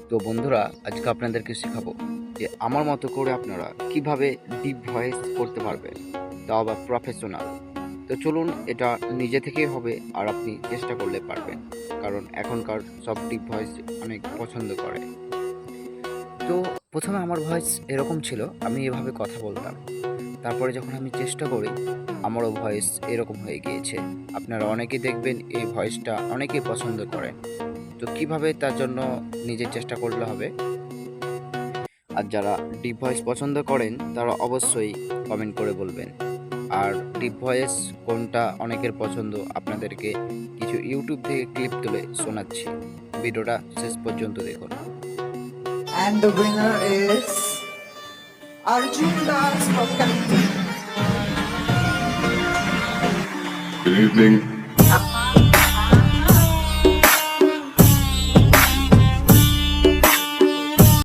তো বন্ধুরা, আজকে আপনাদেরকে শেখাবো যে আমার মতো করে আপনারা কিভাবে ডিপ ভয়েস করতে পারবেন, তাও আবার প্রফেশনাল। তো চলুন, এটা নিজে থেকেই হবে আর আপনি চেষ্টা করলে পারবেন, কারণ এখনকার সব ডিপ ভয়েস অনেক পছন্দ করে। তো প্রথমে আমার ভয়েস এরকম ছিল, আমি এভাবে কথা বলতাম। তারপরে যখন আমি চেষ্টা করি, আমারও ভয়েস এরকম হয়ে গিয়েছে। আপনারা অনেকেই দেখবেন এই ভয়েসটা অনেকেই পছন্দ করেন। তো কিভাবে তার জন্য নিজের চেষ্টা করলে হবে। আর যারা ডিপ ভয়েস পছন্দ করেন তারা অবশ্যই কমেন্ট করে বলবেন। আর ডিপ ভয়েস কোনটা অনেকের পছন্দ আপনাদেরকে কিছু ইউটিউব থেকে ক্লিপ তুলে শোনাচ্ছি, ভিডিওটা শেষ পর্যন্ত দেখুন। And the winner is Arjun Das from Kalindi. Good evening.